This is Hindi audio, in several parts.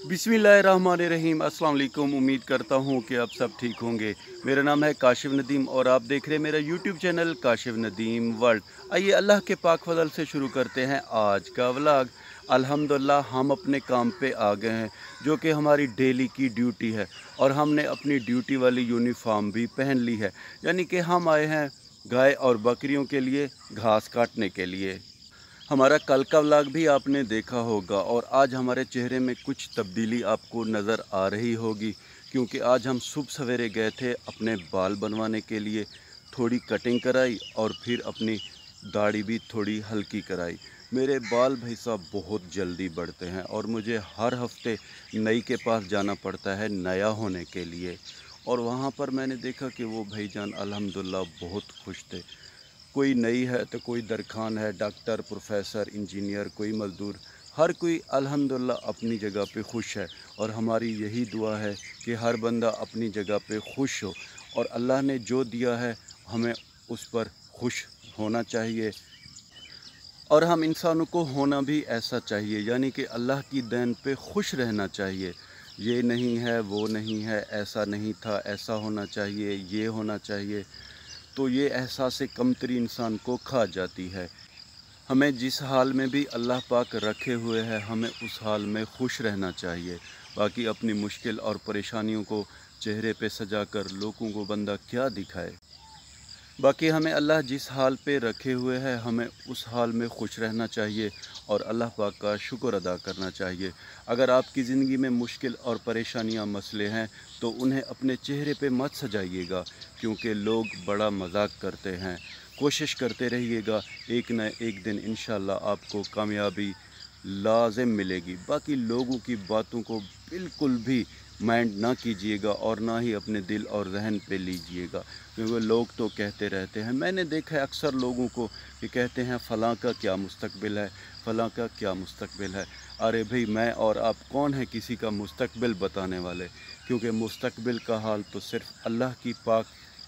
बिस्मिल्लाहिर्रहमानिर्रहीम। अस्सलाम वालेकुम। उम्मीद करता हूँ कि आप सब ठीक होंगे। मेरा नाम है काशिफ नदीम और आप देख रहे हैं मेरा YouTube channel Kashif Nadeem world. आइए अल्लाह के पाक फजल से शुरू करते हैं आज का व्लॉग। अल्हम्दुलिल्लाह हम अपने काम पे आ गए हैं, जो कि हमारी डेली की ड्यूटी है, और हमने अपनी ड्यूटी वाली यूनिफॉर्म भी पहन ली है। यानी कि हम आए हैं गाय और बकरियों के लिए घास काटने के लिए। हमारा कल का व्लॉग भी आपने देखा होगा और आज हमारे चेहरे में कुछ तब्दीली आपको नज़र आ रही होगी, क्योंकि आज हम सुबह सवेरे गए थे अपने बाल बनवाने के लिए। थोड़ी कटिंग कराई और फिर अपनी दाढ़ी भी थोड़ी हल्की कराई। मेरे बाल भाई साहब बहुत जल्दी बढ़ते हैं और मुझे हर हफ्ते नई के पास जाना पड़ता है नया होने के लिए। और वहाँ पर मैंने देखा कि वो भाईजान अल्हम्दुलिल्लाह बहुत खुश थे। कोई नई है तो कोई दरखान है, डॉक्टर, प्रोफेसर, इंजीनियर, कोई मज़दूर, हर कोई अल्हम्दुलिल्लाह अपनी जगह पे खुश है। और हमारी यही दुआ है कि हर बंदा अपनी जगह पे खुश हो, और अल्लाह ने जो दिया है हमें उस पर खुश होना चाहिए। और हम इंसानों को होना भी ऐसा चाहिए, यानी कि अल्लाह की देन पे खुश रहना चाहिए। ये नहीं है, वो नहीं है, ऐसा नहीं था, ऐसा होना चाहिए, ये होना चाहिए, तो ये एहसास कमतरी इंसान को खा जाती है। हमें जिस हाल में भी अल्लाह पाक रखे हुए हैं, हमें उस हाल में खुश रहना चाहिए। बाकी अपनी मुश्किल और परेशानियों को चेहरे पे सजाकर लोगों को बंदा क्या दिखाए। बाकी हमें अल्लाह जिस हाल पे रखे हुए हैं, हमें उस हाल में खुश रहना चाहिए और अल्लाह पाक का शुक्र अदा करना चाहिए। अगर आपकी ज़िंदगी में मुश्किल और परेशानियां, मसले हैं, तो उन्हें अपने चेहरे पे मत सजाइएगा, क्योंकि लोग बड़ा मजाक करते हैं। कोशिश करते रहिएगा, एक न एक दिन इंशाल्लाह आपको कामयाबी लाज़िम मिलेगी। बाकी लोगों की बातों को बिल्कुल भी माइंड ना कीजिएगा और ना ही अपने दिल और जहन पे लीजिएगा, क्योंकि लोग तो कहते रहते हैं। मैंने देखा है अक्सर लोगों को कि कहते हैं फ़लाँ का क्या मुस्तकबिल है, फ़लाँ का क्या मुस्तकबिल है। अरे भाई, मैं और आप कौन है किसी का मुस्तकबिल बताने वाले, क्योंकि मुस्तकबिल का हाल तो सिर्फ़ अल्लाह की पाक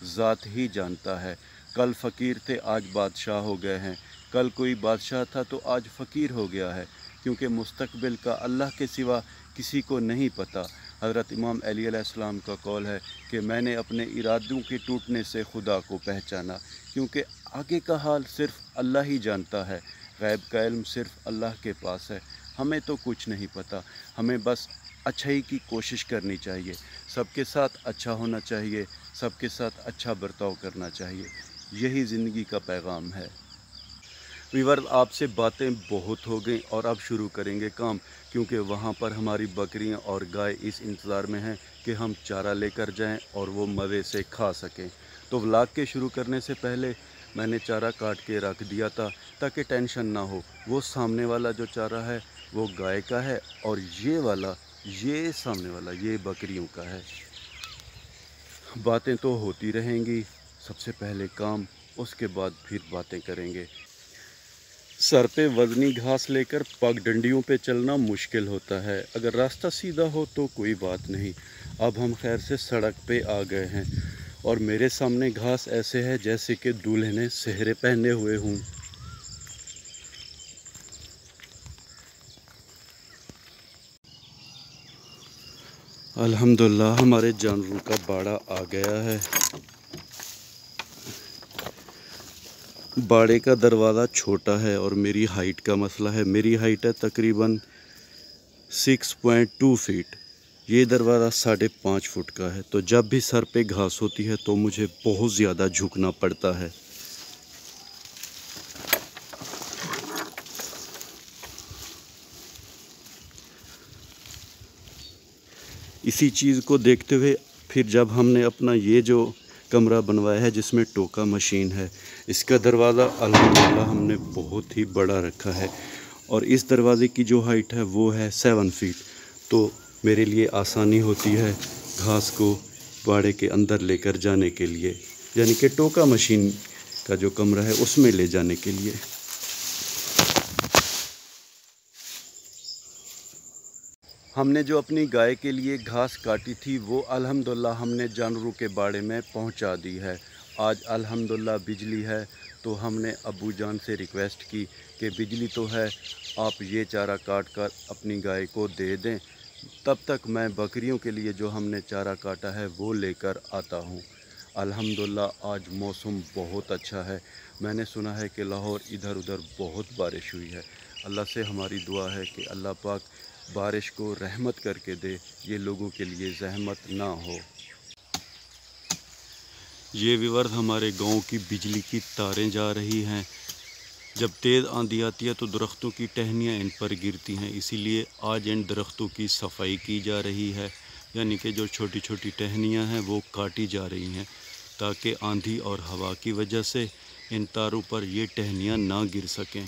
ज़ात ही जानता है। कल फ़कीर थे, आज बादशाह हो गए हैं। कल कोई बादशाह था तो आज फ़कीर हो गया है, क्योंकि मुस्तकबिल का अल्लाह के सिवा किसी को नहीं पता। हज़रत इमाम अली अलैहिस्सलाम का कौल है कि मैंने अपने इरादों के टूटने से खुदा को पहचाना, क्योंकि आगे का हाल सिर्फ़ अल्लाह ही जानता है। गैब का इल्म सिर्फ़ अल्लाह के पास है, हमें तो कुछ नहीं पता। हमें बस अच्छाई की कोशिश करनी चाहिए, सबके साथ अच्छा होना चाहिए, सबके साथ अच्छा बर्ताव करना चाहिए। यही ज़िंदगी का पैगाम है। वीवर, आपसे बातें बहुत हो गई और अब शुरू करेंगे काम, क्योंकि वहाँ पर हमारी बकरियाँ और गाय इस इंतज़ार में हैं कि हम चारा लेकर जाएं और वो मज़े से खा सकें। तो व्लॉग के शुरू करने से पहले मैंने चारा काट के रख दिया था, ताकि टेंशन ना हो। वो सामने वाला जो चारा है वो गाय का है, और ये वाला, ये सामने वाला, ये बकरियों का है। बातें तो होती रहेंगी, सबसे पहले काम, उसके बाद फिर बातें करेंगे। सर पे वज़नी घास लेकर पगडंडियों पे चलना मुश्किल होता है। अगर रास्ता सीधा हो तो कोई बात नहीं। अब हम खैर से सड़क पे आ गए हैं और मेरे सामने घास ऐसे है जैसे कि दूल्हे ने सेहरे पहने हुए हों। अल्हम्दुलिल्लाह हमारे जानवरों का बाड़ा आ गया है। बाड़े का दरवाज़ा छोटा है और मेरी हाइट का मसला है। मेरी हाइट है तकरीबन 6.2 फीट। ये दरवाज़ा 5.5 फुट का है, तो जब भी सर पे घास होती है तो मुझे बहुत ज़्यादा झुकना पड़ता है। इसी चीज़ को देखते हुए फिर जब हमने अपना ये जो कमरा बनवाया है जिसमें टोका मशीन है, इसका दरवाज़ा अल्हम्दुलिल्लाह हमने बहुत ही बड़ा रखा है, और इस दरवाज़े की जो हाइट है वो है 7 फीट। तो मेरे लिए आसानी होती है घास को बाड़े के अंदर लेकर जाने के लिए, यानी कि टोका मशीन का जो कमरा है उसमें ले जाने के लिए। हमने जो अपनी गाय के लिए घास काटी थी वो अल्हम्दुलिल्लाह हमने जानवरों के बाड़े में पहुंचा दी है। आज अल्हम्दुलिल्लाह बिजली है, तो हमने अब्बू जान से रिक्वेस्ट की कि बिजली तो है, आप ये चारा काट कर अपनी गाय को दे दें, तब तक मैं बकरियों के लिए जो हमने चारा काटा है वो लेकर आता हूँ। अल्हम्दुलिल्लाह आज मौसम बहुत अच्छा है। मैंने सुना है कि लाहौर इधर उधर बहुत बारिश हुई है। अल्लाह से हमारी दुआ है कि अल्लाह पाक बारिश को रहमत करके दे, ये लोगों के लिए ज़हमत ना हो। ये विवर्ध हमारे गांव की बिजली की तारें जा रही हैं। जब तेज़ आंधी आती है तो दरख्तों की टहनियाँ इन पर गिरती हैं, इसीलिए आज इन दरख्तों की सफाई की जा रही है। यानी कि जो छोटी छोटी टहनियाँ हैं वो काटी जा रही हैं ताकि आंधी और हवा की वजह से इन तारों पर ये टहनियाँ ना गिर सकें।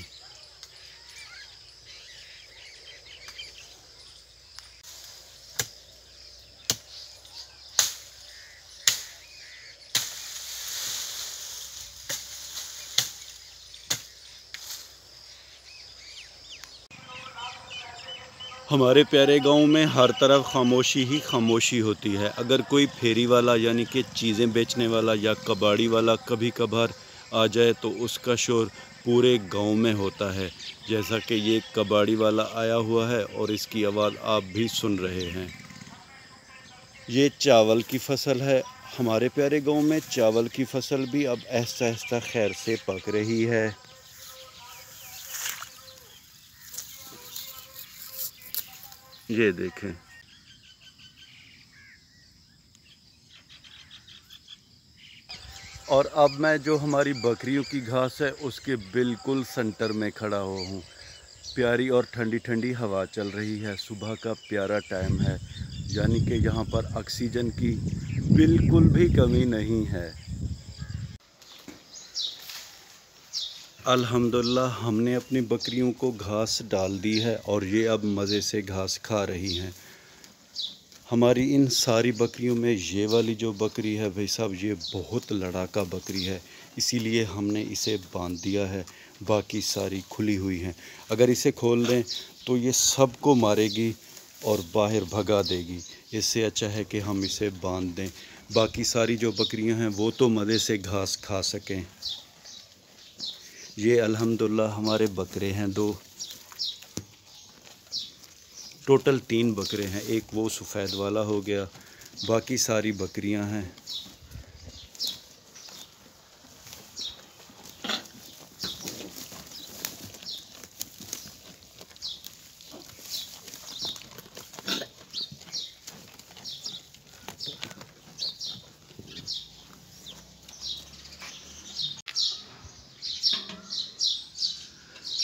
हमारे प्यारे गांव में हर तरफ खामोशी ही खामोशी होती है। अगर कोई फेरी वाला यानी कि चीज़ें बेचने वाला या कबाड़ी वाला कभी कभार आ जाए तो उसका शोर पूरे गांव में होता है। जैसा कि ये कबाड़ी वाला आया हुआ है और इसकी आवाज़ आप भी सुन रहे हैं। ये चावल की फसल है। हमारे प्यारे गांव में चावल की फसल भी अब आहिस्ता आहिस्ता खैर से पक रही है। ये देखें, और अब मैं जो हमारी बकरियों की घास है उसके बिल्कुल सेंटर में खड़ा हुआ हूँ। प्यारी और ठंडी ठंडी हवा चल रही है। सुबह का प्यारा टाइम है, यानी कि यहाँ पर ऑक्सीजन की बिल्कुल भी कमी नहीं है। अल्हम्दुलिल्लाह हमने अपनी बकरियों को घास डाल दी है और ये अब मज़े से घास खा रही हैं। हमारी इन सारी बकरियों में ये वाली जो बकरी है भाई साहब, ये बहुत लड़ाका बकरी है, इसीलिए हमने इसे बांध दिया है। बाकी सारी खुली हुई हैं। अगर इसे खोल दें तो ये सबको मारेगी और बाहर भगा देगी। इससे अच्छा है कि हम इसे बांध दें। बाकी सारी जो बकरियां हैं वो तो मज़े से घास खा सकें। ये अल्हम्दुलिल्लाह हमारे बकरे हैं दो, टोटल 3 बकरे हैं। एक वो सफ़ेद वाला हो गया, बाकी सारी बकरियां हैं।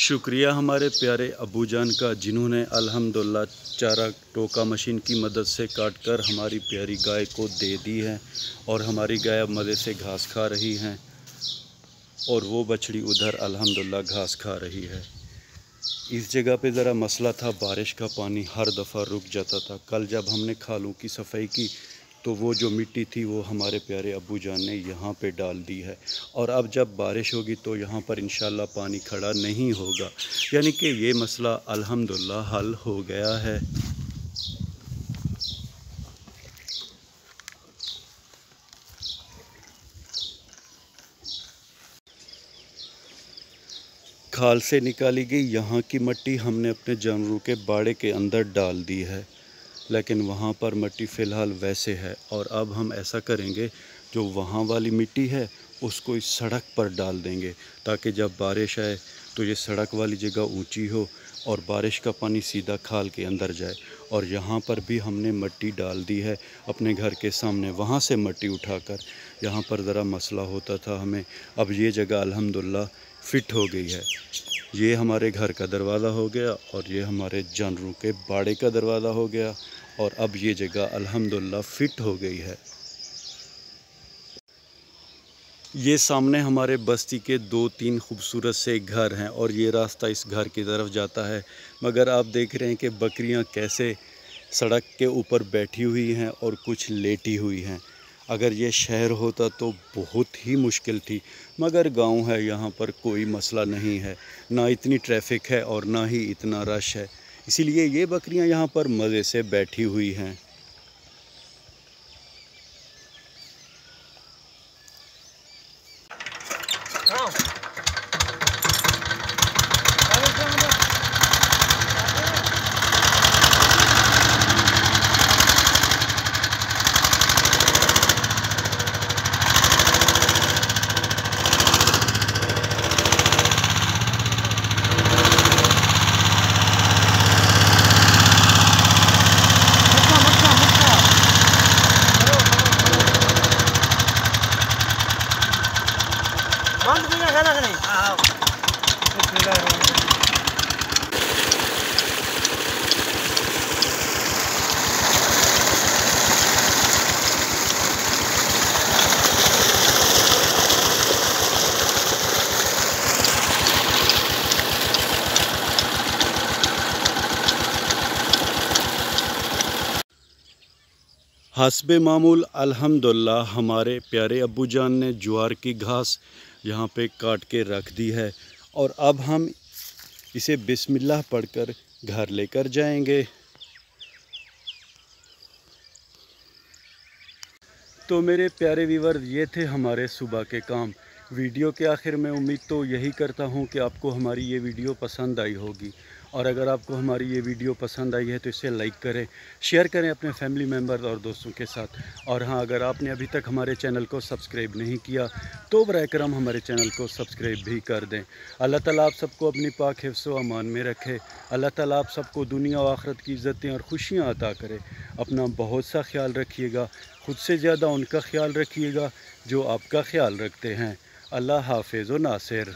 शुक्रिया हमारे प्यारे अबू जान का, जिन्होंने अल्हम्दुलिल्लाह चारा टोका मशीन की मदद से काटकर हमारी प्यारी गाय को दे दी है और हमारी गाय अब मज़े से घास खा रही हैं और वो बछड़ी उधर अल्हम्दुलिल्लाह घास खा रही है। इस जगह पे ज़रा मसला था, बारिश का पानी हर दफ़ा रुक जाता था। कल जब हमने खालों की सफाई की तो वो जो मिट्टी थी वो हमारे प्यारे अब्बू जान ने यहाँ पे डाल दी है और अब जब बारिश होगी तो यहाँ पर इंशाल्लाह पानी खड़ा नहीं होगा। यानी कि ये मसला अल्हम्दुलिल्लाह हल हो गया है। खाल से निकाली गई यहाँ की मिट्टी हमने अपने जानवरों के बाड़े के अंदर डाल दी है, लेकिन वहाँ पर मिट्टी फ़िलहाल वैसे है। और अब हम ऐसा करेंगे, जो वहाँ वाली मिट्टी है उसको इस सड़क पर डाल देंगे ताकि जब बारिश आए तो ये सड़क वाली जगह ऊंची हो और बारिश का पानी सीधा खाल के अंदर जाए। और यहाँ पर भी हमने मिट्टी डाल दी है अपने घर के सामने, वहाँ से मिट्टी उठाकर। यहाँ पर ज़रा मसला होता था हमें, अब ये जगह अल्हम्दुलिल्लाह फ़िट हो गई है। ये हमारे घर का दरवाज़ा हो गया और ये हमारे जानवरों के बाड़े का दरवाज़ा हो गया और अब ये जगह अल्हम्दुलिल्लाह फ़िट हो गई है। ये सामने हमारे बस्ती के 2-3 खूबसूरत से घर हैं और ये रास्ता इस घर की तरफ जाता है। मगर आप देख रहे हैं कि बकरियां कैसे सड़क के ऊपर बैठी हुई हैं और कुछ लेटी हुई हैं। अगर ये शहर होता तो बहुत ही मुश्किल थी, मगर गांव है, यहाँ पर कोई मसला नहीं है। ना इतनी ट्रैफिक है और ना ही इतना रश है, इसीलिए ये बकरियां यहाँ पर मज़े से बैठी हुई हैं। हस्बे मामूल अल्हम्दुलिल्लाह हमारे प्यारे अब्बू जान ने ज्वार की घास यहाँ पे काट के रख दी है और अब हम इसे बिस्मिल्लाह पढ़कर घर लेकर जाएंगे। तो मेरे प्यारे व्यूअर, ये थे हमारे सुबह के काम। वीडियो के आखिर में उम्मीद तो यही करता हूँ कि आपको हमारी ये वीडियो पसंद आई होगी, और अगर आपको हमारी ये वीडियो पसंद आई है तो इसे लाइक करें, शेयर करें अपने फैमिली मेम्बर और दोस्तों के साथ। और हाँ, अगर आपने अभी तक हमारे चैनल को सब्सक्राइब नहीं किया तो बराए करम हमारे चैनल को सब्सक्राइब भी कर दें। अल्लाह ताला आप सबको अपनी पाक हिफ्ज़ व अमान में रखे। अल्लाह ताला आप सबको दुनिया और आखिरत की इज़्ज़तें और खुशियाँ अता करे। अपना बहुत सा ख्याल रखिएगा, ख़ुद से ज़्यादा उनका ख्याल रखिएगा जो आपका ख्याल रखते हैं। अल्लाह हाफ़िज़ व नासिर।